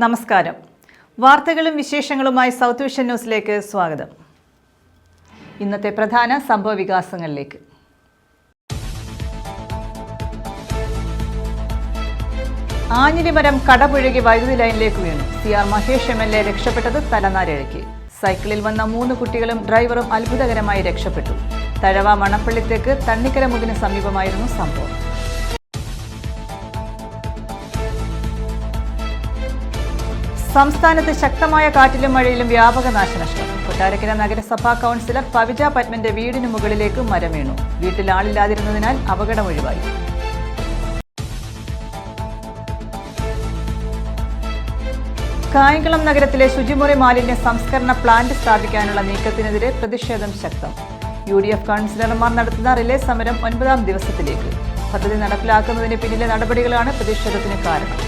നമസ്കാരം. വാർത്തകളും വിശേഷങ്ങളുമായി സൗത്ത് വിഷൻ ന്യൂസിലേക്ക് സ്വാഗതം. ഇന്നത്തെ പ്രധാന സംഭവ വികാസങ്ങളിലേക്ക്. ആഞ്ഞിലിമരം കടപുഴകി വൈദ്യുതി ലൈനിലേക്ക് വീണു. CR മഹേഷ് MLA രക്ഷപ്പെട്ടത് തലനാരിഴയ്ക്ക്. സൈക്കിളിൽ വന്ന 3 കുട്ടികളും ഡ്രൈവറും അത്ഭുതകരമായി രക്ഷപ്പെട്ടു. തഴവ മണപ്പള്ളിത്തേക്ക് തണ്ണിക്കരമുകിന് സമീപമായിരുന്നു സംഭവം. സംസ്ഥാനത്ത് ശക്തമായ കാറ്റിലും മഴയിലും വ്യാപക നാശനഷ്ടം. കൊട്ടാരക്കര നഗരസഭാ കൗൺസിലർ പവിജ പത്മന്റെ വീടിന് മുകളിലേക്ക് മരം വീണു. വീട്ടിൽ ആളില്ലാതിരുന്നതിനാൽ അപകടം ഒഴിവായി. കായംകുളം നഗരത്തിലെ ശുചിമുറി മാലിന്യ സംസ്കരണ പ്ലാന്റ് സ്ഥാപിക്കാനുള്ള നീക്കത്തിനെതിരെ പ്രതിഷേധം ശക്തം. UDF കൗൺസിലർമാർ നടത്തുന്ന റിലേ സമരം 9ാം ദിവസത്തിലേക്ക്. പദ്ധതി നടപ്പിലാക്കുന്നതിന് പിന്നിലെ നടപടികളാണ് പ്രതിഷേധത്തിന് കാരണം.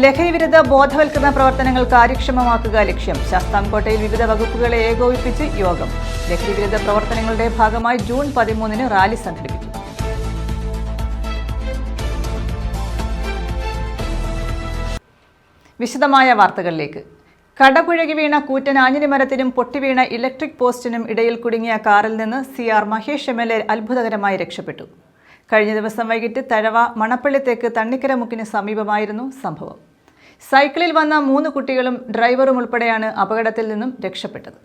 ലഹരിവിരുദ്ധ ബോധവൽക്കരണ പ്രവർത്തനങ്ങൾ കാര്യക്ഷമമാക്കുക ലക്ഷ്യം. ശാസ്താംകോട്ടയിൽ വിവിധ വകുപ്പുകളെ ഏകോപിപ്പിച്ച് യോഗം. ലഹരിവിരുദ്ധ പ്രവർത്തനങ്ങളുടെ ഭാഗമായി ജൂൺ 13 റാലി സംഘടിപ്പിക്കും. വിശദമായ വാർത്തകളിലേക്ക്. കടപുഴകി വീണ കൂറ്റൻ ആഞ്ഞിലിമരത്തിനും പൊട്ടിവീണ ഇലക്ട്രിക് പോസ്റ്റിനും ഇടയിൽ കുടുങ്ങിയ കാറിൽ നിന്ന് CR മഹേഷ് MLA അത്ഭുതകരമായി രക്ഷപ്പെട്ടു. കഴിഞ്ഞ ദിവസം വൈകിട്ട് തഴവ മണപ്പള്ളിത്തേക്ക് തണ്ണിക്കരമുക്കിന് സമീപമായിരുന്നു സംഭവം. സൈക്കിളിൽ വന്ന 3 കുട്ടികളും ഡ്രൈവറും ഉൾപ്പെടെയാണ് അപകടത്തിൽ നിന്നും രക്ഷപ്പെട്ടത്.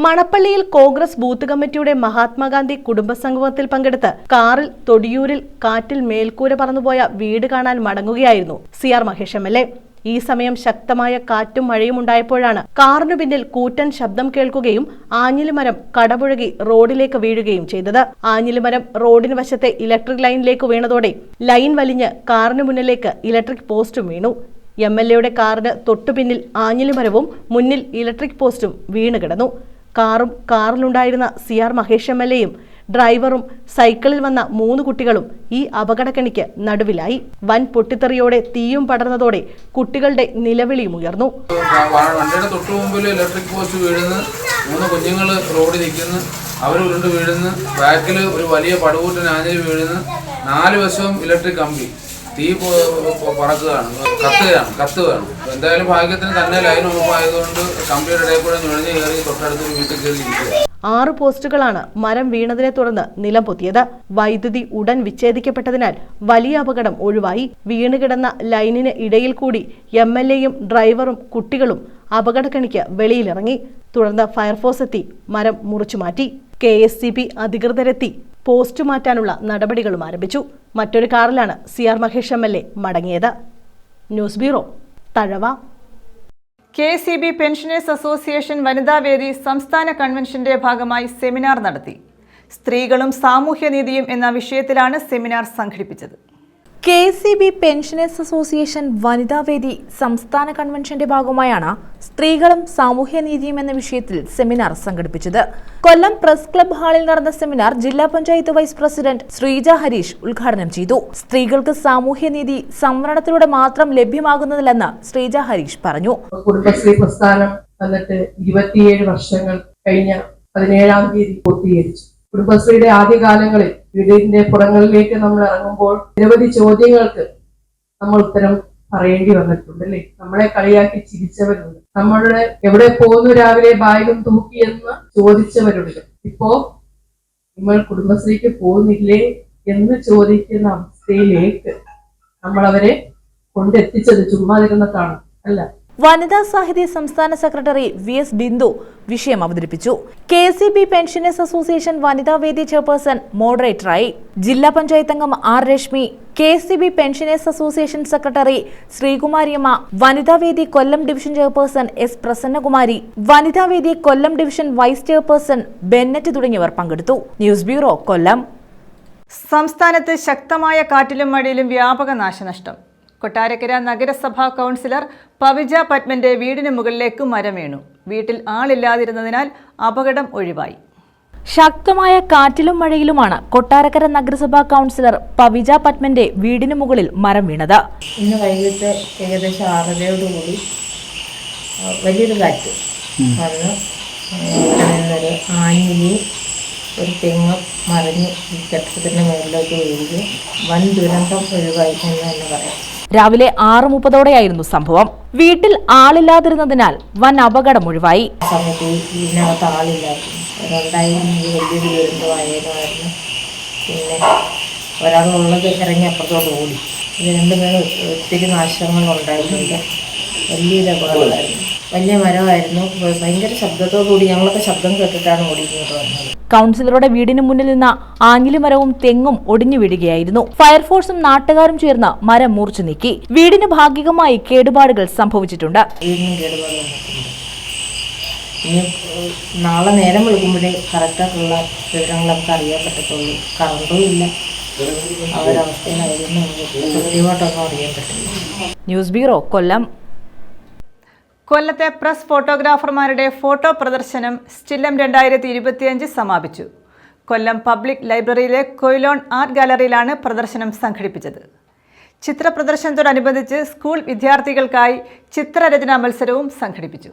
മണപ്പള്ളിയിൽ കോൺഗ്രസ് ബൂത്ത് കമ്മിറ്റിയുടെ മഹാത്മാഗാന്ധി കുടുംബസംഗമത്തിൽ പങ്കെടുത്ത് കാറിൽ തൊടിയൂരിൽ കാറ്റിൽ മേൽക്കൂര പറന്നുപോയ വീട് കാണാൻ മടങ്ങുകയായിരുന്നു CR മഹേഷ് MLA. ഈ സമയം ശക്തമായ കാറ്റും മഴയും ഉണ്ടായപ്പോഴാണ് കാറിനു പിന്നിൽ കൂറ്റൻ ശബ്ദം കേൾക്കുകയും ആഞ്ഞിലിമരം കടപുഴകി റോഡിലേക്ക് വീഴുകയും ചെയ്തത്. ആഞ്ഞിലിമരം റോഡിന് വശത്തെ ഇലക്ട്രിക് ലൈനിലേക്ക് വീണതോടെ ലൈൻ വലിഞ്ഞ് കാറിന് മുന്നിലേക്ക് ഇലക്ട്രിക് പോസ്റ്റും വീണു. MLAയുടെ കാറിന് തൊട്ടുപിന്നിൽ ആഞ്ഞിലിമരവും മുന്നിൽ ഇലക്ട്രിക് പോസ്റ്റും വീണ് കിടന്നു. കാറിലുണ്ടായിരുന്ന CR മഹേഷ് MLAയും ഡ്രൈവറും സൈക്കിളിൽ വന്ന 3 കുട്ടികളും ഈ അപകടക്കെണിക്ക് നടുവിലായി. വൻ പൊട്ടിത്തെറിയോടെ തീയും പടർന്നതോടെ കുട്ടികളുടെ നിലവിളിയും ഉയർന്നു. വണ്ടിയുടെ തൊട്ടു മുമ്പിൽ ഇലക്ട്രിക് പോസ്റ്റ് വീഴുന്നു, 3 കുഞ്ഞുങ്ങൾ റോഡിൽ നിൽക്കുന്നു, അവർ ഉരുണ്ട് വീഴുന്നു. ബാക്കിൽ ഒരു വലിയ പടുകൂട്ടൻ ആഞ്ഞിലി വീഴുന്നു. 4 വശവും ഇലക്ട്രിക് കമ്പി, തീ പറക്കുകയാണ്, കത്തുകയാണ്. എന്തായാലും ഭാഗ്യത്തിന് തന്നെ ലൈൻ ഓഫായതുകൊണ്ട് കമ്പിയുടെ ഇടയിൽ കൂടെ നുഴഞ്ഞു കയറി തൊട്ടടുത്തൊരു വീട്ടിൽ കയറി ഇരിക്കുക. 6 പോസ്റ്റുകളാണ് മരം വീണതിനെ തുടർന്ന് നിലം പൊത്തിയത്. വൈദ്യുതി ഉടൻ വിച്ഛേദിക്കപ്പെട്ടതിനാൽ വലിയ അപകടം ഒഴിവായി. വീണുകിടന്ന ലൈനിന് ഇടയിൽ കൂടി MLAയും ഡ്രൈവറും കുട്ടികളും അപകടക്കെണിക്ക് വെളിയിലിറങ്ങി. തുടർന്ന് ഫയർഫോഴ്സ് എത്തി മരം മുറിച്ചു മാറ്റി. KSCB അധികൃതരെത്തി പോസ്റ്റ് മാറ്റാനുള്ള നടപടികളും ആരംഭിച്ചു. മറ്റൊരു കാറിലാണ് CR മഹേഷ് MLA മടങ്ങിയത്. News bureau, Thazhava. KCB pensioners association വനിതാവേദി സംസ്ഥാന കൺവെൻഷന്റെ ഭാഗമായി സെമിനാർ നടത്തി. സ്ത്രീകളും സാമൂഹ്യനീതിയും എന്ന വിഷയത്തിലാണ് സെമിനാർ സംഘടിപ്പിച്ചത്. KCB പെൻഷനേഴ്സ് അസോസിയേഷൻ വനിതാവേദി സംസ്ഥാന കൺവെൻഷന്റെ ഭാഗമായാണ് സ്ത്രീകളും സാമൂഹ്യനീതിയും എന്ന വിഷയത്തിൽ സെമിനാർ സംഘടിപ്പിച്ചത്. കൊല്ലം പ്രസ് ക്ലബ് ഹാളിൽ നടന്ന സെമിനാർ ജില്ലാ പഞ്ചായത്ത് വൈസ് പ്രസിഡന്റ് ശ്രീജ ഹരീഷ് ഉദ്ഘാടനം ചെയ്തു. സ്ത്രീകൾക്ക് സാമൂഹ്യനീതി സംവരണത്തിലൂടെ മാത്രം ലഭ്യമാകുന്നതില്ലെന്ന് ശ്രീജ ഹരീഷ് പറഞ്ഞു. കുടുംബശ്രീ പ്രസ്ഥാനം വന്നിട്ട് 27 വർഷങ്ങൾ കഴിഞ്ഞ 17-ാം തീയതി പൂർത്തീകരിച്ചു. കുടുംബശ്രീയുടെ ആദ്യകാലങ്ങളിൽ വീടിന്റെ പുറങ്ങളിലേക്ക് നമ്മൾ ഇറങ്ങുമ്പോൾ നിരവധി ചോദ്യങ്ങൾക്ക് നമ്മൾ ഉത്തരം പറയേണ്ടി വന്നിട്ടുണ്ട്, അല്ലേ? നമ്മളെ കളിയാക്കി ചിരിച്ചവരുണ്ട്, നമ്മളുടെ എവിടെ പോകുന്നു രാവിലെ ബാഗും തൂക്കി എന്ന് ചോദിച്ചവരുണ്ട്. ഇപ്പോ നമ്മൾ കുടുംബശ്രീക്ക് പോകുന്നില്ലേ എന്ന് ചോദിക്കുന്ന അവസ്ഥയിലേക്ക് നമ്മൾ അവരെ കൊണ്ടെത്തിച്ചത് ചുമ്മാതിരുന്നതാണ് അല്ല. വനിതാ സാഹിത്യ സംസ്ഥാന സെക്രട്ടറി VS ബിന്ദു വിഷയം അവതരിപ്പിച്ചു. KCB പെൻഷനേഴ്സ് അസോസിയേഷൻ വനിതാവേദി ചെയർപേഴ്സൺ മോഡറേറ്ററായി. ജില്ലാ പഞ്ചായത്ത് അംഗം R Reshmi, KCB pensioners association secretary Sreekumariamma, വനിതാവേദി Kollam division chairperson S Prasannakumari, വനിതാവേദി Kollam division vice chairperson Bennett തുടങ്ങിയവർ പങ്കെടുത്തു. News bureau, Kollam. സംസ്ഥാനത്ത് ശക്തമായ കാറ്റിലും മഴയിലും വ്യാപക നാശനഷ്ടം. കൊട്ടാരക്കര നഗരസഭാ കൗൺസിലർ പവിജ പത്മന്റെ വീടിന് മുകളിലേക്ക് മരം വീണു. വീട്ടിൽ ആളില്ലാതിരുന്നതിനാൽ അപകടം ഒഴിവായി. ശക്തമായ കാറ്റിലും മഴയിലുമാണ് കൊട്ടാരക്കര നഗരസഭാ കൗൺസിലർ പവിജ പത്മന്റെ വീടിന് മുകളിൽ മരം വീണത്. ഇന്ന് വൈകിട്ട് ഏകദേശം 6:30 വലിയൊരു കാറ്റ് വന്ന് ആഞ്ഞിലി ഒരു തെങ്ങ് മറിഞ്ഞ് ഈ കെട്ടിടത്തിൻ്റെ മുകളിലേക്ക് വീഴുകയും വൻ ദുരന്തം ഒഴിവായി എന്ന് തന്നെ പറയാം. രാവിലെ 6:30 സംഭവം. വീട്ടിൽ ആളില്ലാതിരുന്നതിനാൽ വൻ അപകടം ഒഴിവായി. ആ സമയത്ത് ഇതിനകത്ത് ആളില്ലായിരുന്നു. അതുണ്ടായിരുന്നെങ്കിൽ വലിയൊരു ദുരന്തമായിരുന്നു. പിന്നെ ഒരാളുള്ളത് ഇറങ്ങി അപ്പുറത്തോട്ട് ഓടി. ഇത് രണ്ടുപേരും ഒത്തിരി നാശങ്ങൾ ഉണ്ടായിട്ടുണ്ട്. വലിയൊരു അപകടമായിരുന്നു. വലിയ മരമായിരുന്നു. ഭയങ്കര ശബ്ദത്തോടുകൂടി ഞങ്ങളൊക്കെ ശബ്ദം കേട്ടിട്ടാണ് ഓടിക്കുന്നത് വന്നത്. കൗൺസിലറുടെ വീടിന് മുന്നിൽ നിന്ന ആഞ്ഞിലിമരവും തെങ്ങും ഒടിഞ്ഞു വീഴുകയായിരുന്നു. ഫയർഫോഴ്സും നാട്ടുകാരും ചേർന്ന് മരം മുറിച്ചു നീക്കി. വീടിന് ഭാഗികമായി കേടുപാടുകൾ സംഭവിച്ചിട്ടുണ്ട്. വീടിനും കേടുപാട് വന്നിട്ടുണ്ട്. ഇനി നാളെ നേരം വിളിക്കുമ്പോഴേ കറക്റ്റായിട്ടുള്ള വിവരങ്ങൾ നമുക്ക് അറിയാൻ പറ്റത്തുള്ളൂ. കറണ്ടും ഇല്ല. അവരവസ്ഥയിലായിരുന്നു. കൃത്യമായിട്ടൊന്നും അറിയാൻ പറ്റില്ല. ന്യൂസ് ബ്യൂറോ, കൊല്ലം. കൊല്ലത്തെ പ്രസ് ഫോട്ടോഗ്രാഫർമാരുടെ ഫോട്ടോ പ്രദർശനം സ്റ്റില്ലം 2025 സമാപിച്ചു. കൊല്ലം പബ്ലിക് ലൈബ്രറിയിലെ കൊയിലോൺ ആർട്ട് ഗാലറിയിലാണ് പ്രദർശനം സംഘടിപ്പിച്ചത്. ചിത്ര പ്രദർശനത്തോടനുബന്ധിച്ച് സ്കൂൾ വിദ്യാർത്ഥികൾക്കായി ചിത്രരചനാ മത്സരവും സംഘടിപ്പിച്ചു.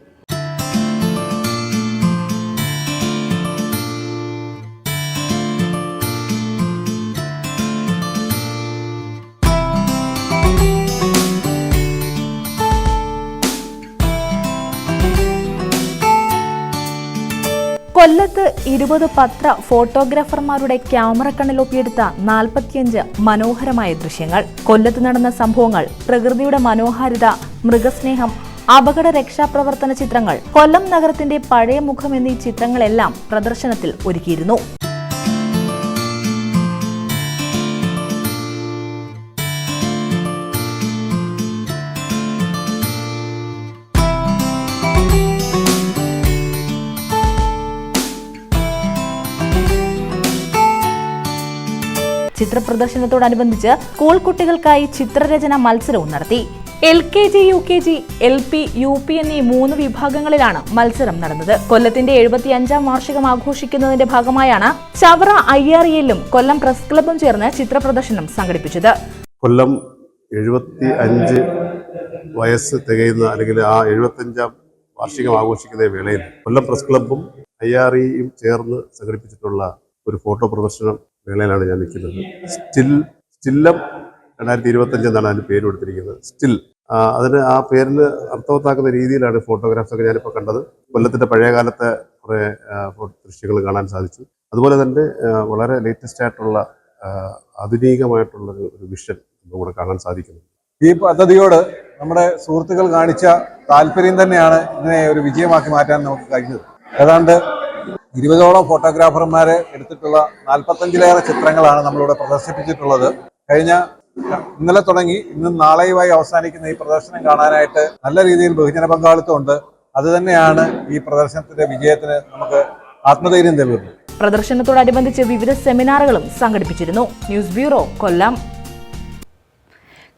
കൊല്ലത്ത് 20 പത്ര ഫോട്ടോഗ്രാഫർമാരുടെ ക്യാമറ കണ്ണിലൊപ്പിയെടുത്ത 45 മനോഹരമായ ദൃശ്യങ്ങൾ. കൊല്ലത്ത് നടന്ന സംഭവങ്ങൾ, പ്രകൃതിയുടെ മനോഹാരിത, മൃഗസ്നേഹം, അപകട രക്ഷാപ്രവർത്തന ചിത്രങ്ങൾ, കൊല്ലം നഗരത്തിന്റെ പഴയ മുഖം എന്നീ ചിത്രങ്ങളെല്ലാം പ്രദർശനത്തിൽ ഒരുക്കിയിരുന്നു. ചിത്രപ്രദർശനത്തോടനുബന്ധിച്ച് സ്കൂൾ കുട്ടികൾക്കായി ചിത്രരചന മത്സരവും നടത്തി. LKG, UKG, LP, UP എന്നീ 3 വിഭാഗങ്ങളിലാണ് മത്സരം നടന്നത്. കൊല്ലത്തിന്റെ 75ാം വാർഷികം ആഘോഷിക്കുന്നതിന്റെ ഭാഗമായാണ് ചവറ IREലും കൊല്ലം പ്രസ് ക്ലബ്ബും ചേർന്ന് ചിത്രപ്രദർശനം സംഘടിപ്പിച്ചത്. കൊല്ലം 75 വയസ്സ് തികയുന്ന അല്ലെങ്കിൽ ആ 75ാം വാർഷികം ആഘോഷിക്കുന്ന വേളയിൽ കൊല്ലം പ്രസ് ക്ലബ്ബും IREയും ചേർന്ന് സംഘടിപ്പിച്ചിട്ടുള്ള ഒരു ഫോട്ടോ പ്രദർശനം വേളയിലാണ് ഞാൻ നിൽക്കുന്നത്. സ്റ്റില്ലം 2025 എന്നാണ് അതിന് പേര് കൊടുത്തിരിക്കുന്നത്. സ്റ്റിൽ അതിന് ആ പേരിന് അർത്ഥവത്താക്കുന്ന രീതിയിലാണ് ഫോട്ടോഗ്രാഫ്സൊക്കെ ഞാനിപ്പോൾ കണ്ടത്. കൊല്ലത്തിൻ്റെ പഴയകാലത്തെ കുറേ ദൃശ്യങ്ങൾ കാണാൻ സാധിച്ചു. അതുപോലെ തന്നെ വളരെ ലേറ്റസ്റ്റ് ആയിട്ടുള്ള ആധുനികമായിട്ടുള്ള ഒരു വിഷൻ നമുക്ക് കാണാൻ സാധിക്കുന്നു. ഈ പദ്ധതിയോട് നമ്മുടെ സുഹൃത്തുക്കൾ കാണിച്ച താല്പര്യം തന്നെയാണ് ഇതിനെ ഒരു വിജയമാക്കി മാറ്റാൻ നമുക്ക് കഴിഞ്ഞത്. ഏതാണ്ട് 20ഓളം ഫോട്ടോഗ്രാഫർമാരെ എടുത്തിട്ടുള്ള 45ലേറെ ചിത്രങ്ങളാണ് നമ്മളിവിടെ പ്രദർശിപ്പിച്ചിട്ടുള്ളത്. ഇന്നലെ തുടങ്ങി ഇന്നും നാളെയുമായി അവസാനിക്കുന്ന ഈ പ്രദർശനം കാണാനായിട്ട് നല്ല രീതിയിൽ ബഹുജന പങ്കാളിത്തമുണ്ട്. അതുതന്നെയാണ് ഈ പ്രദർശനത്തിന്റെ വിജയത്തിന് നമുക്ക് ആത്മധൈര്യം തരുന്നത്. പ്രദർശനത്തോടനുബന്ധിച്ച് വിവിധ സെമിനാറുകളും സംഘടിപ്പിച്ചിരുന്നു. ന്യൂസ് ബ്യൂറോ, കൊല്ലം.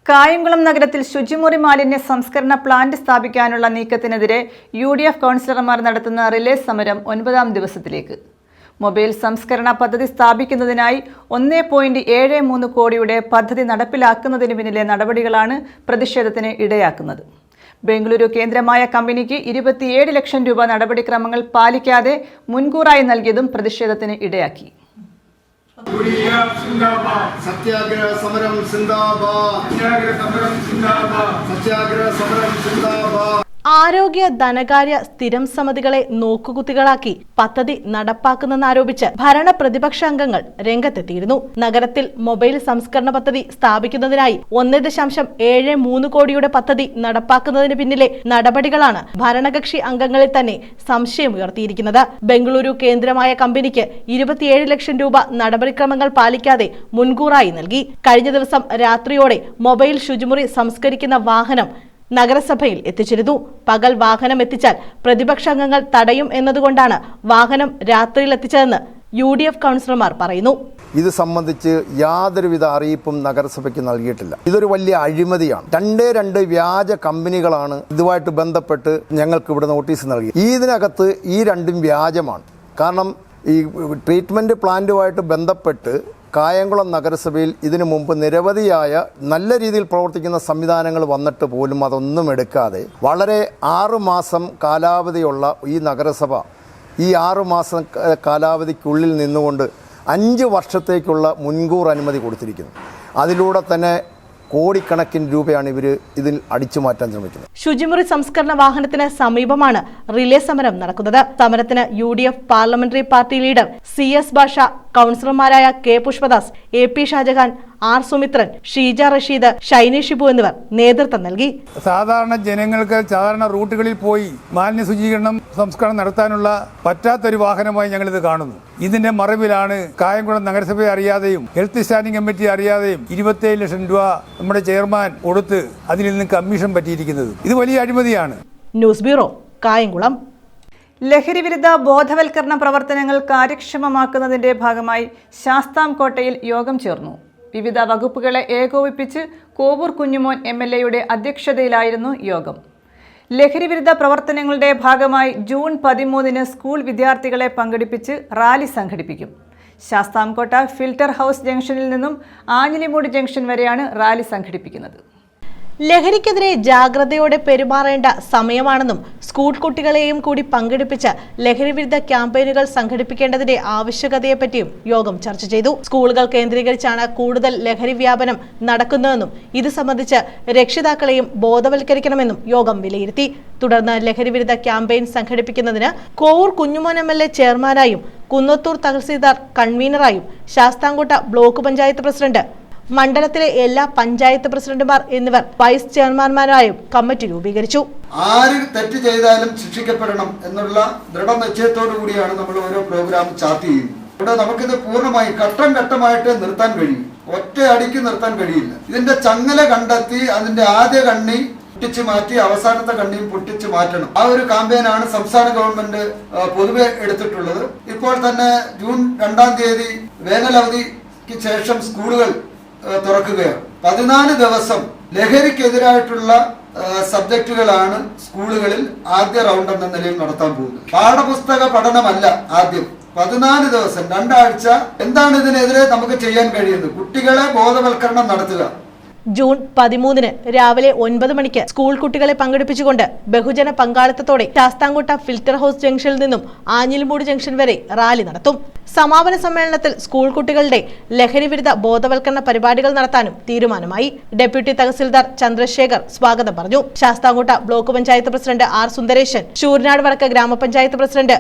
കായംകുളം നഗരത്തിൽ ശുചിമുറി മാലിന്യ സംസ്കരണ പ്ലാന്റ് സ്ഥാപിക്കാനുള്ള നീക്കത്തിനെതിരെ UDF കൗൺസിലർമാർ നടത്തുന്ന റിലേ സമരം 9ാം ദിവസത്തിലേക്ക്. മൊബൈൽ സംസ്കരണ പദ്ധതി സ്ഥാപിക്കുന്നതിനായി 1.73 കോടിയുടെ പദ്ധതി നടപ്പിലാക്കുന്നതിന് പിന്നിലെ നടപടികളാണ് പ്രതിഷേധത്തിന് ഇടയാക്കുന്നത്. ബംഗളൂരു കേന്ദ്രമായ കമ്പനിക്ക് 27 ലക്ഷം രൂപ നടപടിക്രമങ്ങൾ പാലിക്കാതെ മുൻകൂറായി നൽകിയതും പ്രതിഷേധത്തിന് ഇടയാക്കി. സത്യാഗ്രഹ സമരം സിന്ദാബാദ്. സത്യാഗ്രഹ സമരം സിന്ദാബാദ്. ആരോഗ്യ ധനകാര്യ സ്ഥിരം സമിതികളെ നോക്കുകുത്തികളാക്കി പദ്ധതി നടപ്പാക്കുന്നെന്നാരോപിച്ച് ഭരണ പ്രതിപക്ഷ അംഗങ്ങൾ രംഗത്തെത്തിയിരുന്നു. നഗരത്തിൽ മൊബൈൽ സംസ്കരണ പദ്ധതി സ്ഥാപിക്കുന്നതിനായി 1.73 കോടിയുടെ പദ്ധതി നടപ്പാക്കുന്നതിന് പിന്നിലെ നടപടികളാണ് ഭരണകക്ഷി അംഗങ്ങളിൽ തന്നെ സംശയമുയർത്തിയിരിക്കുന്നത്. ബംഗളൂരു കേന്ദ്രമായ കമ്പനിക്ക് 27 ലക്ഷം രൂപ നടപടിക്രമങ്ങൾ പാലിക്കാതെ മുൻകൂറായി നൽകി. കഴിഞ്ഞ ദിവസം രാത്രിയോടെ മൊബൈൽ ശുചിമുറി സംസ്കരിക്കുന്ന വാഹനം നഗരസഭയിൽ എത്തിച്ചിരുന്നു. പകൽ വാഹനം എത്തിച്ചാൽ പ്രതിപക്ഷാംഗങ്ങൾ തടയും എന്നതുകൊണ്ടാണ് വാഹനം രാത്രിയിൽ എത്തിച്ചതെന്ന് UDF കൗൺസിലർമാർ പറയുന്നു. ഇത് സംബന്ധിച്ച് യാതൊരുവിധ അറിയിപ്പും നഗരസഭയ്ക്ക് നൽകിയിട്ടില്ല. ഇതൊരു വലിയ അഴിമതിയാണ്. 2 വ്യാജ കമ്പനികളാണ് ഇതുമായിട്ട് ബന്ധപ്പെട്ട് ഞങ്ങൾക്ക് ഇവിടെ നോട്ടീസ് നൽകി. ഇതിനകത്ത് ഈ 2 വ്യാജമാണ്. കാരണം ഈ ട്രീറ്റ്മെൻറ്റ് പ്ലാന്റുമായിട്ട് ബന്ധപ്പെട്ട് കായംകുളം നഗരസഭയിൽ ഇതിനു മുമ്പ് നിരവധിയായ നല്ല രീതിയിൽ പ്രവർത്തിക്കുന്ന സംവിധാനങ്ങൾ വന്നിട്ട് പോലും അതൊന്നും എടുക്കാതെ വളരെ 6 മാസം കാലാവധിയുള്ള ഈ നഗരസഭ ഈ 6 മാസം കാലാവധിക്കുള്ളിൽ നിന്നുകൊണ്ട് 5 വർഷത്തേക്കുള്ള മുൻകൂർ അനുമതി കൊടുത്തിരിക്കുന്നു. അതിലൂടെ തന്നെ കോടിക്കണക്കിന് രൂപയാണ് ഇതിൽ അടിച്ചു മാറ്റാൻ ശ്രമിക്കുന്നത്. ശുചിമുറി സംസ്കരണ വാഹനത്തിന് സമീപമാണ് റിലേ സമരം നടക്കുന്നത്. സമരത്തിന് UDF parliamentary party leader CS ഭാഷ, കൗൺസിലർമാരായ K Pushpadas, AP Shah Jahan, R Sumithran, Sheeja Rasheed, Shiny Shibu എന്നിവർ നേതൃത്വം നൽകി. സാധാരണ ജനങ്ങൾക്ക് സാധാരണ റൂട്ടുകളിൽ പോയി മാലിന്യ ശുചീകരണം സംസ്കരണം നടത്താനുള്ള പറ്റാത്തൊരു വാഹനമായി ഞങ്ങളിത് കാണുന്നു. ഇതിന്റെ മറവിലാണ് കായംകുളം നഗരസഭയെ അറിയാതെയും ഹെൽത്ത് സ്റ്റാൻഡിംഗ് കമ്മിറ്റി അറിയാതെയും 27 ലക്ഷം രൂപ നമ്മുടെ ചെയർമാൻ കൊടുത്ത് അതിൽ നിന്ന് കമ്മീഷൻ പറ്റിയിരിക്കുന്നത്. ഇത് വലിയ അഴിമതിയാണ്. News bureau, Kayamkulam. ലഹരിവിരുദ്ധ ബോധവൽക്കരണ പ്രവർത്തനങ്ങൾ കാര്യക്ഷമമാക്കുന്നതിന്റെ ഭാഗമായി ശാസ്താംകോട്ടയിൽ യോഗം ചേർന്നു. വിവിധ വകുപ്പുകളെ ഏകോപിപ്പിച്ച് കോവൂർ കുഞ്ഞുമോൻ MLA-യുടെ അധ്യക്ഷതയിലായിരുന്നു യോഗം. ലഹരിവിരുദ്ധ പ്രവർത്തനങ്ങളുടെ ഭാഗമായി ജൂൺ 13-ന് സ്കൂൾ വിദ്യാർത്ഥികളെ പങ്കെടുപ്പിച്ച് റാലി സംഘടിപ്പിക്കും. ശാസ്താംകോട്ട ഫിൽറ്റർ ഹൗസ് ജംഗ്ഷനിൽ നിന്നും ആഞ്ഞിലിമൂട് ജംഗ്ഷൻ വരെയാണ് റാലി സംഘടിപ്പിക്കുന്നത്. ലഹരിക്കെതിരെ ജാഗ്രതയോടെ പെരുമാറേണ്ട സമയമാണെന്നും സ്കൂൾ കുട്ടികളെയും കൂടി പങ്കെടുപ്പിച്ച് ലഹരിവിരുദ്ധ ക്യാമ്പയിനുകൾ സംഘടിപ്പിക്കേണ്ടതിന്റെ ആവശ്യകതയെപ്പറ്റിയും യോഗം ചർച്ച ചെയ്തു. സ്കൂളുകൾ കേന്ദ്രീകരിച്ചാണ് കൂടുതൽ ലഹരി വ്യാപനം നടക്കുന്നതെന്നും ഇത് സംബന്ധിച്ച് രക്ഷിതാക്കളെയും ബോധവൽക്കരിക്കണമെന്നും യോഗം വിലയിരുത്തി. തുടർന്ന് ലഹരിവിരുദ്ധ ക്യാമ്പയിൻ സംഘടിപ്പിക്കുന്നതിന് കോവൂർ കുഞ്ഞുമോൻ MLA ചെയർമാനായും കുന്നത്തൂർ തഹസിൽദാർ കൺവീനറായും ശാസ്താംകോട്ട ബ്ലോക്ക് പഞ്ചായത്ത് പ്രസിഡന്റ്, മണ്ഡലത്തിലെ എല്ലാ പഞ്ചായത്ത് പ്രസിഡന്റുമാർ എന്നിവർ വൈസ് ചെയർമാൻമാരായും കമ്മിറ്റി രൂപീകരിച്ചു. ആര് തെറ്റ് ചെയ്താലും ശിക്ഷിക്കപ്പെടണം എന്നുള്ള ദൃഢനിശ്ചയത്തോടു കൂടിയാണ് നമ്മൾ ഓരോ പ്രോഗ്രാം ചാർട്ട് ചെയ്യുന്നത്. ഇവിടെ നമുക്കിത് പൂർണ്ണമായി ഘട്ടം ഘട്ടമായിട്ട് നിർത്താൻ കഴിയും, ഒറ്റ അടിക്ക് നിർത്താൻ കഴിയില്ല. ഇതിന്റെ ചങ്ങല കണ്ടെത്തി അതിന്റെ ആദ്യ കണ്ണി പൊട്ടിച്ചു മാറ്റി അവസാനത്തെ കണ്ണിയും പൊട്ടിച്ചു മാറ്റണം. ആ ഒരു ക്യാമ്പയിനാണ് സംസ്ഥാന ഗവൺമെന്റ് പൊതുവെ എടുത്തിട്ടുള്ളത്. ഇപ്പോൾ തന്നെ ജൂൺ 2-ാം തീയതി വേനലവധിക്ക് ശേഷം സ്കൂളുകൾ തുറക്കുകയാണ്. 14 ദിവസം ലഹരിക്കെതിരായിട്ടുള്ള സബ്ജക്റ്റുകളാണ് സ്കൂളുകളിൽ ആദ്യ റൗണ്ട് എന്ന നിലയിൽ നടത്താൻ പോകുന്നത്. പാഠപുസ്തക പഠനമല്ല ആദ്യം. 14 ദിവസം 2 ആഴ്ച എന്താണ് ഇതിനെതിരെ നമുക്ക് ചെയ്യാൻ കഴിയുന്നത്? കുട്ടികളെ ബോധവൽക്കരണം നടത്തുക. ജൂൺ 13-ന് രാവിലെ 9 മണിക്ക് സ്കൂൾ കുട്ടികളെ പങ്കെടുപ്പിച്ചുകൊണ്ട് ബഹുജന പങ്കാളിത്തത്തോടെ ശാസ്താംകോട്ട ഫിൽറ്റർ ഹൗസ് ജംഗ്ഷനിൽ നിന്നും ആഞ്ഞിലിമൂട് ജംഗ്ഷൻ വരെ റാലി നടത്തും. സമാപന സമ്മേളനത്തിൽ സ്കൂൾ കുട്ടികളുടെ ലഹരിവിരുദ്ധ ബോധവൽക്കരണ പരിപാടികൾ നടത്താനും തീരുമാനമായി. ഡെപ്യൂട്ടി തഹസിൽദാർ ചന്ദ്രശേഖർ സ്വാഗതം പറഞ്ഞു. Sasthamkotta block panchayat president R Sundaresan, Sooranad Vadakku grama panchayat president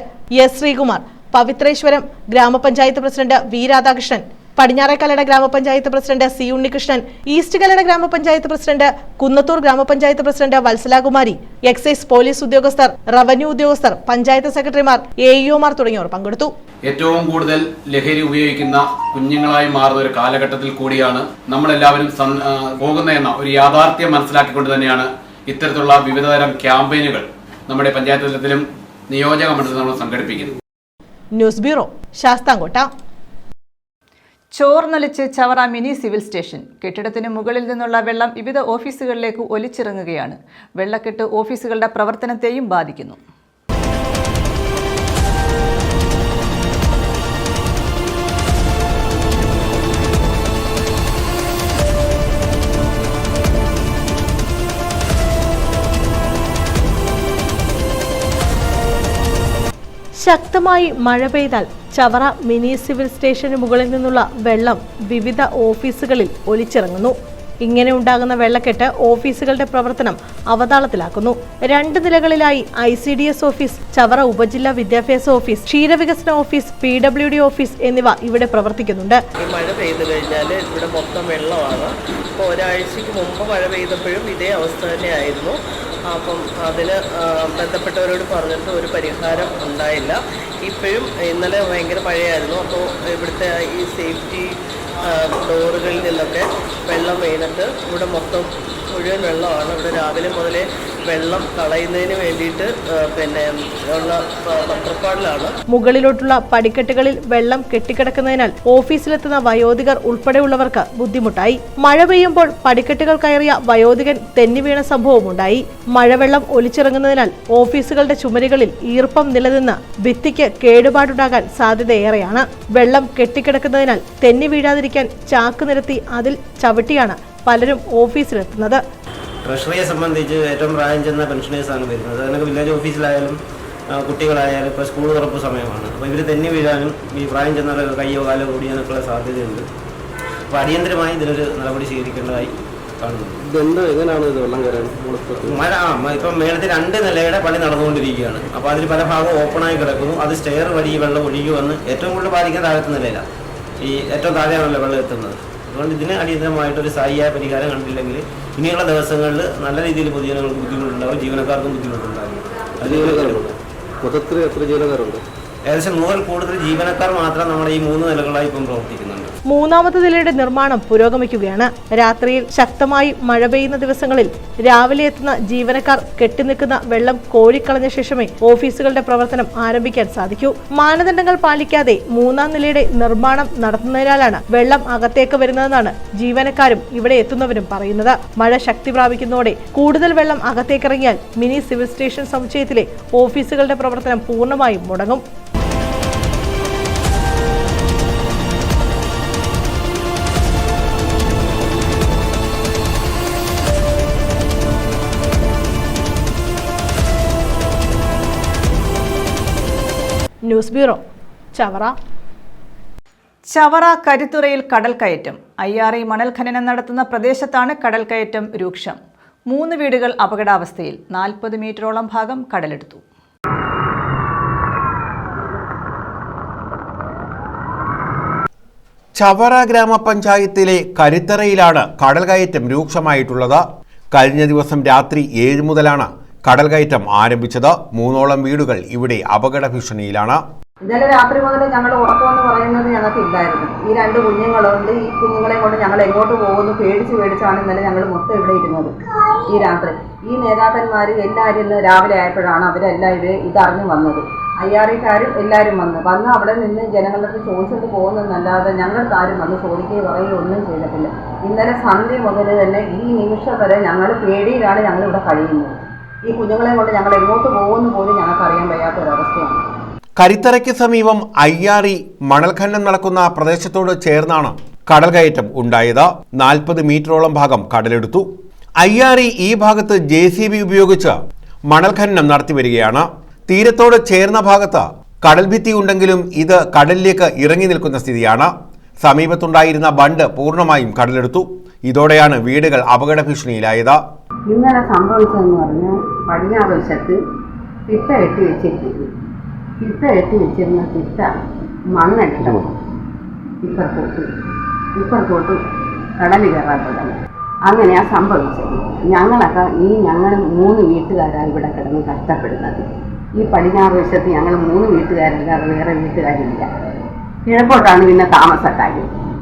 S Sreekumar, Pavitreswaram ഗ്രാമപഞ്ചായത്ത് പ്രസിഡന്റ് V രാധാകൃഷ്ണൻ, പടിഞ്ഞാറേക്കല്ലട ഗ്രാമപഞ്ചായത്ത് president C Unnikrishnan, east Kallada ഗ്രാമപഞ്ചായത്ത് പ്രസിഡന്റ്, കുന്നത്തൂർ ഗ്രാമപഞ്ചായത്ത് പ്രസിഡന്റ് വത്സലാകുമാരി, എക്സൈസ് പോലീസ് ഉദ്യോഗസ്ഥർ, റവന്യൂ ഉദ്യോഗസ്ഥർ, പഞ്ചായത്ത് സെക്രട്ടറിമാർ, AEOമാർ തുടങ്ങിയവർ പങ്കെടുത്തു. ഏറ്റവും കൂടുതൽ ലഹരി ഉപയോഗിക്കുന്ന കുഞ്ഞുങ്ങളായി മാറുന്ന ഒരു കാലഘട്ടത്തിൽ കൂടിയാണ് നമ്മളെല്ലാവരും പോകുന്നതെന്ന ഒരു യാഥാർത്ഥ്യം മനസ്സിലാക്കിക്കൊണ്ട് തന്നെയാണ് ഇത്തരത്തിലുള്ള വിവിധതരം ക്യാമ്പയിനുകൾ നമ്മുടെ പഞ്ചായത്ത് തലത്തിലും നിയോജക മണ്ഡലത്തിൽ നമ്മൾ സംഘടിപ്പിക്കുന്നത്. News bureau, Sasthamcotta. ചോർന്നൊലിച്ച് ചവറ മിനി സിവിൽ സ്റ്റേഷൻ. കെട്ടിടത്തിന് മുകളിൽ നിന്നുള്ള വെള്ളം വിവിധ ഓഫീസുകളിലേക്ക് ഒലിച്ചിറങ്ങുകയാണ്. വെള്ളക്കെട്ട് ഓഫീസുകളുടെ പ്രവർത്തനത്തെയും ബാധിക്കുന്നു. ശക്തമായി മഴ പെയ്താൽ ചവറ മിനി സിവിൽ സ്റ്റേഷന് മുകളിൽ നിന്നുള്ള വെള്ളം വിവിധ ഓഫീസുകളിൽ ഒലിച്ചിറങ്ങുന്നു. ഇങ്ങനെ ഉണ്ടാകുന്ന വെള്ളക്കെട്ട് ഓഫീസുകളുടെ പ്രവർത്തനം അവതാളത്തിലാക്കുന്നു. 2 നിലകളിലായി ICDS ഓഫീസ്, ചവറ ഉപജില്ലാ വിദ്യാഭ്യാസ ഓഫീസ്, ക്ഷീരവികസന ഓഫീസ്, PWD ഓഫീസ് എന്നിവ ഇവിടെ പ്രവർത്തിക്കുന്നുണ്ട്. ഈ മഴ പെയ്തു കഴിഞ്ഞാൽ ഇവിടെ മൊത്തം വെള്ളമാണ്. ഇപ്പോൾ ഒരാഴ്ചക്ക് മുമ്പ് മഴ പെയ്തപ്പോഴും ഇതേ അവസ്ഥ തന്നെയായിരുന്നു. അപ്പം അതിന് ബന്ധപ്പെട്ടവരോട് പറഞ്ഞിട്ട് ഒരു പരിഹാരം ഉണ്ടായില്ല. ഇപ്പോഴും ഇന്നലെ ഭയങ്കര മഴയായിരുന്നു. അപ്പോൾ ഇവിടുത്തെ ഈ സേഫ്റ്റി ഡോറുകളിൽ നിന്നൊക്കെ വെള്ളം വീണിട്ട് ഇവിടെ മൊത്തം മുഴുവൻ വെള്ളമാണ്. ഇവിടെ രാവിലെ മുതലേ വെള്ളം കളയുന്നതിന് വേണ്ടിയിട്ട് ഉള്ള തത്രപ്പാടിലാണ്. മുകളിലോട്ടുള്ള പടിക്കെട്ടുകളിൽ വെള്ളം കെട്ടിക്കിടക്കുന്നതിനാൽ ഓഫീസിലെത്തുന്ന വയോധികർ ഉൾപ്പെടെയുള്ളവർക്ക് ബുദ്ധിമുട്ടായി. മഴ പെയ്യുമ്പോൾ പടിക്കെട്ടുകൾ കയറിയ വയോധികൻ തെന്നിവീണ സംഭവമുണ്ടായി. മഴവെള്ളം ഒലിച്ചിറങ്ങുന്നതിനാൽ ഓഫീസുകളുടെ ചുമരുകളിൽ ഈർപ്പം നിലനിന്ന് ഭിത്തിക്ക് കേടുപാടുണ്ടാകാൻ സാധ്യതയേറെയാണ്. വെള്ളം കെട്ടിക്കിടക്കുന്നതിനാൽ തെന്നി വീഴാതിരിക്കാൻ ചാക്ക് നിരത്തി അതിൽ ചവിട്ടിയാണ് പലരും ഓഫീസിലെത്തുന്നത്. ട്രഷറിയെ സംബന്ധിച്ച് ഏറ്റവും പ്രായം ചെന്ന പെൻഷനേഴ്സാണ് വരുന്നത്. അതിനൊക്കെ വില്ലേജ് ഓഫീസിലായാലും കുട്ടികളായാലും ഇപ്പോൾ സ്കൂൾ തുറപ്പ് സമയമാണ്. അപ്പോൾ ഇവർ തെന്നി വീഴാനും ഈ പ്രായം ചെന്നവരുടെ കയ്യോ കാലോ ഓടിയാനൊക്കെയുള്ള സാധ്യതയുണ്ട്. അപ്പോൾ അടിയന്തരമായി ഇതിനൊരു നടപടി സ്വീകരിക്കേണ്ടതായി കാണുന്നു. എങ്ങനെയാണ് ഇത് വെള്ളം കയറാൻ? മഴ ഇപ്പം മേളത്തിൽ 2 നിലയുടെ പണി നടന്നുകൊണ്ടിരിക്കുകയാണ്. അപ്പോൾ അതിൽ പല ഭാഗവും ഓപ്പണായി കിടക്കുന്നു. അത് സ്റ്റെയർ വഴി ഈ വെള്ളം ഒഴുകി വന്ന് ഏറ്റവും കൂടുതൽ ബാധിക്കാൻ താഴത്തെ നിലയിലാണ്. ഈ ഏറ്റവും താഴെയാണല്ലോ വെള്ളം എത്തുന്നത്. അതുകൊണ്ട് ഇതിന് അടിയന്തരമായിട്ടൊരു സ്ഥായിയായ പരിഹാരം കണ്ടില്ലെങ്കിൽ ഇനിയുള്ള ദിവസങ്ങളിൽ നല്ല രീതിയിൽ പൊതുജനങ്ങൾക്ക് ബുദ്ധിമുട്ടുണ്ടാകും, ജീവനക്കാർക്കും ബുദ്ധിമുട്ടുണ്ടാകും. മൊത്തത്തിൽ എത്ര ജീവനക്കാരുണ്ട്? ഏകദേശം 100 കൂടുതൽ ജീവനക്കാർ മാത്രം നമ്മുടെ ഈ 3 നിലകളായി ഇപ്പം പ്രവർത്തിക്കുന്നുണ്ട്. 3ാമത്തെ നിലയുടെ നിർമ്മാണം പുരോഗമിക്കുകയാണ്. രാത്രിയിൽ ശക്തമായി മഴ പെയ്യുന്ന ദിവസങ്ങളിൽ രാവിലെ എത്തുന്ന ജീവനക്കാർ കെട്ടിനിൽക്കുന്ന വെള്ളം കോരിക്കളഞ്ഞ ശേഷമേ ഓഫീസുകളുടെ പ്രവർത്തനം ആരംഭിക്കാൻ സാധിക്കൂ. മാനദണ്ഡങ്ങൾ പാലിക്കാതെ 3ാം നിലയുടെ നിർമ്മാണം നടത്തുന്നതിനാലാണ് വെള്ളം അകത്തേക്ക് വരുന്നതെന്നാണ് ജീവനക്കാരും ഇവിടെ എത്തുന്നവരും പറയുന്നത്. മഴ ശക്തി പ്രാപിക്കുന്നതോടെ കൂടുതൽ വെള്ളം അകത്തേക്കിറങ്ങിയാൽ മിനി സിവിൽ സ്റ്റേഷൻ സമുച്ചയത്തിലെ ഓഫീസുകളുടെ പ്രവർത്തനം പൂർണ്ണമായും മുടങ്ങും. News bureau, Chavara. ചവറ കരിത്തുറയിൽ കടൽ കയറ്റം. IRI മണൽ ഖനനം നടത്തുന്ന പ്രദേശത്താണ് കടൽ കയറ്റം രൂക്ഷം. 3 വീടുകൾ അപകടാവസ്ഥയിൽ. 40 മീറ്ററോളം ഭാഗം കടലെടുത്തു. ചവറ ഗ്രാമപഞ്ചായത്തിലെ കരിത്തറയിലാണ് കടൽ കയറ്റം രൂക്ഷമായിട്ടുള്ളത്. കഴിഞ്ഞ ദിവസം രാത്രി 7 മുതലാണ് കടൽ കയറ്റം ആരംഭിച്ചത്. 3ഓളം വീടുകൾ ഇവിടെ അപകട ഭീഷണിയിലാണ്. ഇന്നലെ രാത്രി മുതൽ ഞങ്ങൾ ഉറക്കമെന്ന് പറയുന്നത് ഞങ്ങൾക്ക് ഇല്ലായിരുന്നു. ഈ 2 കുഞ്ഞുങ്ങളുണ്ട്. ഈ കുഞ്ഞുങ്ങളെ കൊണ്ട് ഞങ്ങൾ എങ്ങോട്ട് പോകുന്നു പേടിച്ചാണ് ഇന്നലെ ഞങ്ങൾ മൊത്തം ഇവിടെ ഇരുന്നത്. ഈ രാത്രി ഈ നേതാക്കന്മാർ എല്ലാവരും ഇന്ന് രാവിലെ ആയപ്പോഴാണ് അവരെല്ലാവരും ഇതറിഞ്ഞു വന്നത്. IRIക്കാരും എല്ലാവരും വന്ന് അവിടെ നിന്ന് ജനങ്ങളുടെ ചോദിച്ചിട്ട് പോകുന്നതെന്നല്ലാതെ ഞങ്ങൾക്ക് ആരും വന്ന് ചോദിക്കുകയും പറയുകയും ഒന്നും ചെയ്തിട്ടില്ല. ഇന്നലെ സന്ധ്യ മുതൽ തന്നെ ഈ നിമിഷം വരെ ഞങ്ങൾ പേടിയിലാണ് ഞങ്ങളിവിടെ കഴിയുന്നത്. ഈ കുഞ്ഞുങ്ങളെ കൊണ്ട് ഞങ്ങൾ എങ്ങോട്ട് പോകുന്നു പോലും ഞങ്ങൾക്ക് അറിയാൻ വയ്യാത്തൊരവസ്ഥയാണ്. കരിത്തറയ്ക്ക് സമീപം IRI മണൽ ഖനനം നടക്കുന്ന പ്രദേശത്തോട് ചേർന്നാണ് കടൽ കയറ്റം ഉണ്ടായത്. 40 മീറ്ററോളം ഭാഗം കടലെടുത്തു. IRI ഈ ഭാഗത്ത് JCB ഉപയോഗിച്ച് മണൽ ഖനനം നടത്തി വരികയാണ്. തീരത്തോട് ചേർന്ന ഭാഗത്ത് കടൽ ഭിത്തി ഉണ്ടെങ്കിലും ഇത് കടലിലേക്ക് ഇറങ്ങി നിൽക്കുന്ന സ്ഥിതിയാണ്. സമീപത്തുണ്ടായിരുന്ന ബണ്ട് പൂർണ്ണമായും കടലെടുത്തു. ഇതോടെയാണ് വീടുകൾ അപകട ഭീഷണിയിലായത്. ഇന്നലെ സംഭവിച്ചതെന്ന് പറഞ്ഞാൽ പടിഞ്ഞാറ് വശത്ത് തിട്ട കെട്ടി വെച്ചിരുന്ന തിട്ട മണ്ണെടുത്ത ഇപ്പുറത്തോട്ട് കടൽ കയറാൻ തുടങ്ങി. അങ്ങനെയാണ് സംഭവിച്ചത്. ഞങ്ങൾ 3 വീട്ടുകാരാണ് ഇവിടെ കിടന്ന് കഷ്ടപ്പെടുന്നത്. ഈ പടിഞ്ഞാറ് വശത്ത് ഞങ്ങൾ 3 വീട്ടുകാരല്ലാതെ വേറെ വീട്ടുകാരില്ല. കിഴക്കോട്ടാണ് പിന്നെ താമസക്കാർ.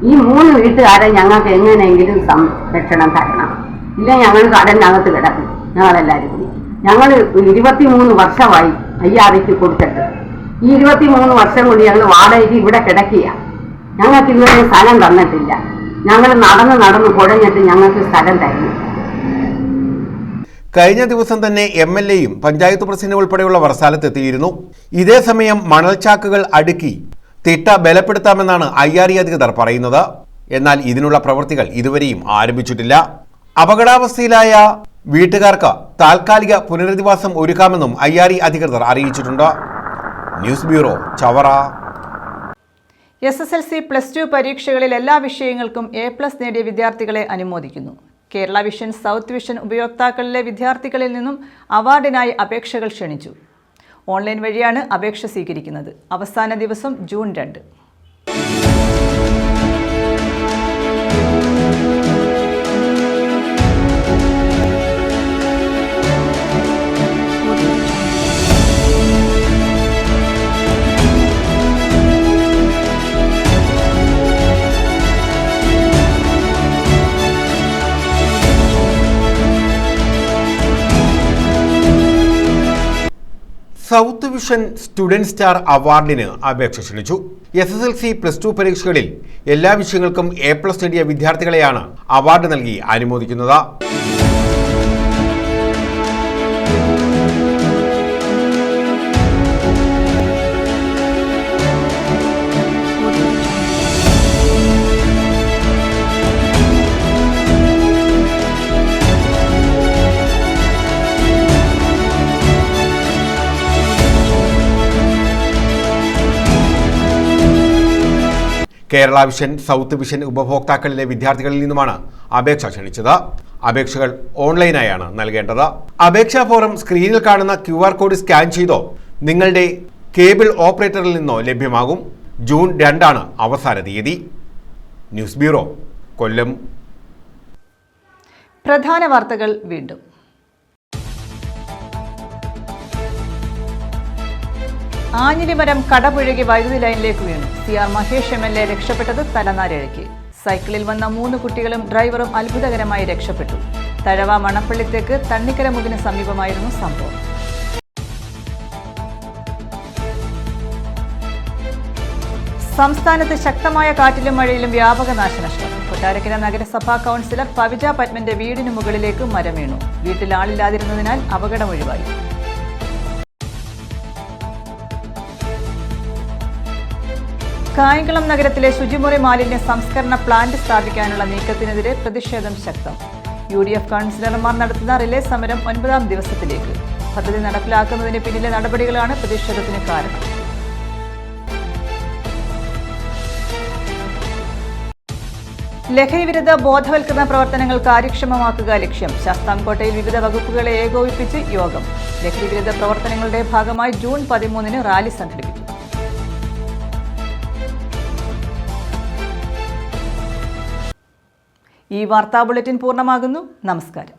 ഈ 3 വീട്ടുകാരെ ഞങ്ങൾക്ക് എങ്ങനെയെങ്കിലും സംരക്ഷണം തരണം. ഇല്ല ഞങ്ങൾ കടലിനകത്ത് കിടക്കും. ഞങ്ങളെല്ലാവരും കൂടി ഞങ്ങൾ 23 വർഷമായി IRIക്ക് കൊടുത്തിട്ട്. ഈ 23 വർഷം കൂടി ഞങ്ങൾ വാടകയ്ക്ക് ഇവിടെ കിടക്കുക. ഞങ്ങൾക്ക് ഇതുവരെ സ്ഥലം തന്നിട്ടില്ല. ഞങ്ങൾ നടന്ന് കുഴഞ്ഞിട്ട് ഞങ്ങൾക്ക് സ്ഥലം തരുന്നു. കഴിഞ്ഞ ദിവസം തന്നെ MLAയും പഞ്ചായത്ത് പ്രസിഡന്റ് ഉൾപ്പെടെയുള്ളവർ സ്ഥലത്തെത്തിയിരുന്നു. ഇതേസമയം മണൽച്ചാക്കുകൾ അടുക്കി തിട്ട ബലപ്പെടുത്താമെന്നാണ് IRI അധികൃതർ പറയുന്നത്. എന്നാൽ ഇതിനുള്ള പ്രവൃത്തികൾ ഇതുവരെയും ആരംഭിച്ചിട്ടില്ല. അപകടാവസ്ഥയിലായ വീട്ടുകാർക്ക് താൽക്കാലിക പുനരധിവാസം ഒരുക്കാമെന്നും IRI അധികൃതർ അറിയിച്ചിട്ടുണ്ട്. News bureau, Chavara. SSLC +2 പരീക്ഷകളിൽ എല്ലാ വിഷയങ്ങൾക്കും A+ നേടിയ വിദ്യാർത്ഥികളെ അനുമോദിക്കുന്നു. കേരള വിഷൻ സൗത്ത് വിഷൻ ഉപയോക്താക്കളിലെ വിദ്യാർത്ഥികളിൽ നിന്നും അവാർഡിനായി അപേക്ഷകൾ ക്ഷണിച്ചു. ഓൺലൈൻ വഴിയാണ് അപേക്ഷ സ്വീകരിക്കുന്നത്. അവസാന ദിവസം June 2. South vision student star അവാർഡിന് അപേക്ഷ ക്ഷണിച്ചു. SSLC +2 പരീക്ഷകളിൽ എല്ലാ വിഷയങ്ങൾക്കും A+ നേടിയ വിദ്യാർത്ഥികളെയാണ് അവാർഡ് നൽകി അനുമോദിക്കുന്നത്. കേരള വിഷൻ, സൗത്ത് വിഷൻ ഉപഭോക്താക്കളിലെ വിദ്യാർത്ഥികളിൽ നിന്നുമാണ് അപേക്ഷ ക്ഷണിച്ചത്. അപേക്ഷകൾ ഓൺലൈനായാണ് നൽകേണ്ടത്. അപേക്ഷാ ഫോറം സ്ക്രീനിൽ കാണുന്ന QR കോഡ് സ്കാൻ ചെയ്തോ നിങ്ങളുടെ കേബിൾ ഓപ്പറേറ്ററിൽ നിന്നോ ലഭ്യമാകും. ജൂൺ 2 അവസാന തീയതി. ന്യൂസ് ബ്യൂറോ, കൊല്ലം. പ്രധാന വാർത്തകൾ വീണ്ടും. ആഞ്ഞിലിമരം കടപുഴകി വൈദ്യുതി ലൈനിലേക്ക് വീണു. CR മഹേഷ് MLA രക്ഷപ്പെട്ടത് തലനാരിഴയ്ക്ക്. സൈക്കിളിൽ വന്ന 3 കുട്ടികളും ഡ്രൈവറും അത്ഭുതകരമായി രക്ഷപ്പെട്ടു. തഴവ മണപ്പള്ളിത്തേക്ക് തണ്ണിക്കരമുകിന് സമീപമായിരുന്നു സംഭവം. സംസ്ഥാനത്ത് ശക്തമായ കാറ്റിലും മഴയിലും വ്യാപക നാശനഷ്ടം. കൊട്ടാരക്കര നഗരസഭാ കൗൺസിലർ പവിജ പത്മന്റെ വീടിനു മുകളിലേക്ക് മരം വീണു. വീട്ടിൽ ആളില്ലാതിരുന്നതിനാൽ അപകടമൊഴിവായി. കായംകുളം നഗരത്തിലെ ശുചിമുറി മാലിന്യ സംസ്കരണ പ്ലാന്റ് സ്ഥാപിക്കാനുള്ള നീക്കത്തിനെതിരെ പ്രതിഷേധം ശക്തം. UDF കൗൺസിലർമാർ നടത്തുന്ന റിലേ സമരം 9ാം ദിവസത്തിലേക്ക്. പദ്ധതി നടപ്പിലാക്കുന്നതിന് പിന്നിലെ നടപടികളാണ് പ്രതിഷേധത്തിന് കാരണം. ലഹരിവിരുദ്ധ ബോധവൽക്കരണ പ്രവർത്തനങ്ങൾ കാര്യക്ഷമമാക്കുക ലക്ഷ്യം. ശാസ്താംകോട്ടയിൽ വിവിധ വകുപ്പുകളെ ഏകോപിപ്പിച്ച് യോഗം. ലഹരിവിരുദ്ധ പ്രവർത്തനങ്ങളുടെ ഭാഗമായി ജൂൺ 13 റാലി സംഘടിപ്പിക്കും. ഈ വാർത്താ ബുള്ളറ്റിൻ പൂർണ്ണമാകുന്നു. നമസ്കാരം.